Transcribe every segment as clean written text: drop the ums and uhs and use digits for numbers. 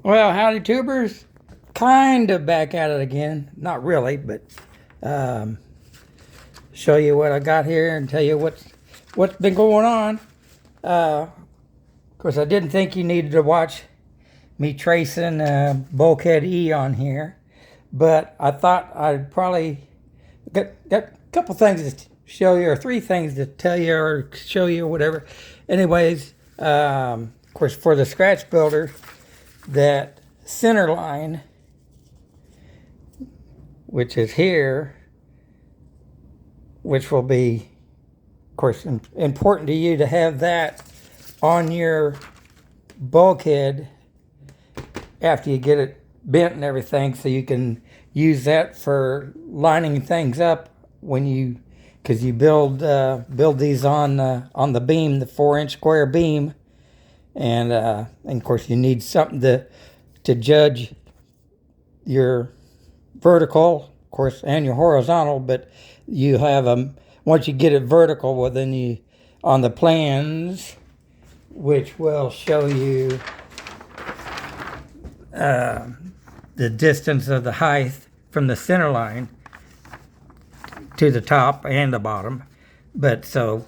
Well, howdy tubers. Kind of back at it again. Not really, but um, show you what I got here and tell you what's been going on. Of course, I didn't think you needed to watch me tracing bulkhead E on here, but I thought I'd probably got a couple things to show you, or three things to tell you or show you, or whatever. Anyways, of course, for the scratch builder, that center line, which is here, which will be, of course, important to you to have that on your bulkhead after you get it bent and everything, so you can use that for lining things up when you, because you build these on the beam, the 4-inch square beam, and of course you need something to judge your vertical, of course, and your horizontal. But you have once you get it vertical, well, then you, on the plans, which will show you the distance of the height from the center line to the top and the bottom. But so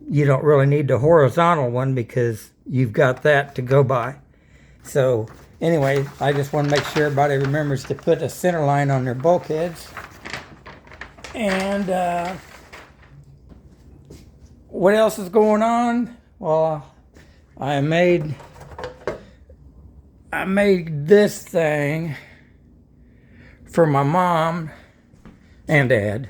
you don't really need the horizontal one because you've got that to go by. So anyway, I just want to make sure everybody remembers to put a center line on their bulkheads. And what else is going on? Well, I made this thing for my mom and dad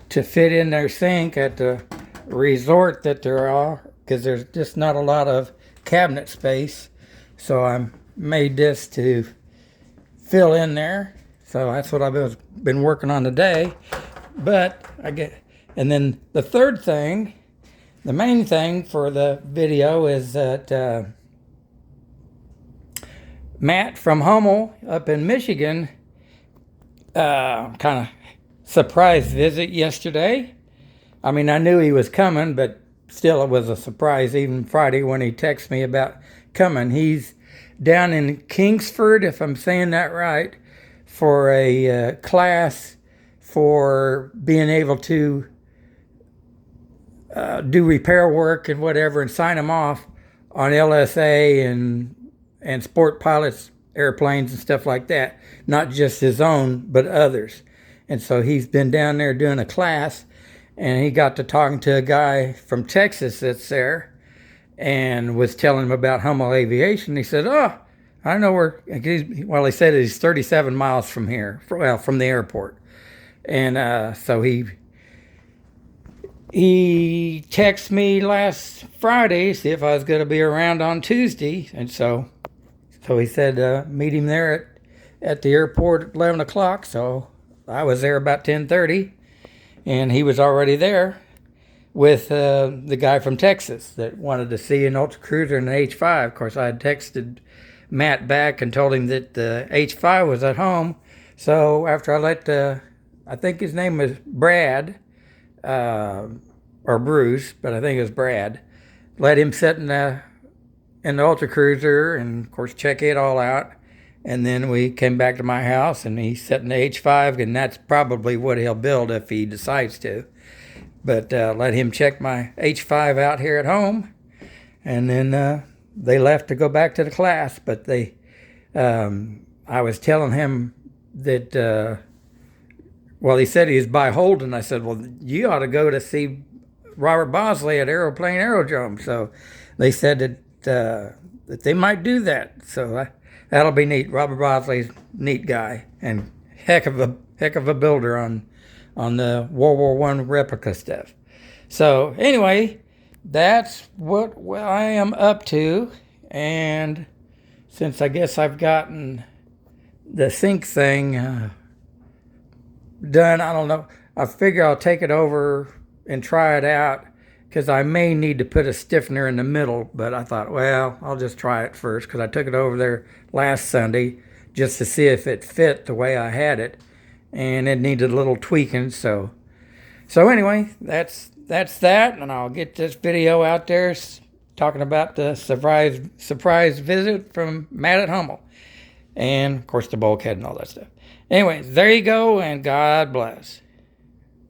to fit in their sink at the resort that there are, because there's just not a lot of cabinet space. So I made this to fill in there. So that's what I've been working on today. But and then the third thing, the main thing for the video, is that Matt from Hummel up in Michigan, kind of surprise visit yesterday. I mean, I knew he was coming, but still it was a surprise even Friday when he texted me about coming. He's down in Kingsford, if I'm saying that right, for a class for being able to do repair work and whatever, and sign them off on LSA and sport pilots, airplanes and stuff like that. Not just his own, but others. And so he's been down there doing a class, and he got to talking to a guy from Texas that's there, and was telling him about Hummel Aviation. He said, "Oh, I know where." Well, he said he's 37 miles from here, from the airport. And so he texted me last Friday, see if I was going to be around on Tuesday. And so he said meet him there at the airport at 11 o'clock. So I was there about 10:30, and he was already there with the guy from Texas that wanted to see an Ultra Cruiser and an H5. Of course, I had texted Matt back and told him that the H5 was at home. So after I let I think his name was Brad, or Bruce, but I think it was Brad, let him sit in the Ultra Cruiser and, of course, check it all out. And then we came back to my house, and he sat in the H5, and that's probably what he'll build if he decides to. But let him check my H5 out here at home, and then they left to go back to the class. But I was telling him that, well, he said he was by Holden. I said, well, you ought to go to see Robert Bosley at Aeroplane Aerodrome. So they said that they might do that. So that'll be neat. Robert Bosley's a neat guy, and heck of a builder on the World War I replica stuff. So anyway, that's what I am up to. And since I guess I've gotten the sink thing done, I don't know, I figure I'll take it over and try it out, because I may need to put a stiffener in the middle. But I thought, well, I'll just try it first, because I took it over there last Sunday just to see if it fit the way I had it, and it needed a little tweaking. So anyway, that's that, and I'll get this video out there talking about the surprise visit from Matt at Hummel. And, of course, the bulkhead and all that stuff. Anyway, there you go, and God bless.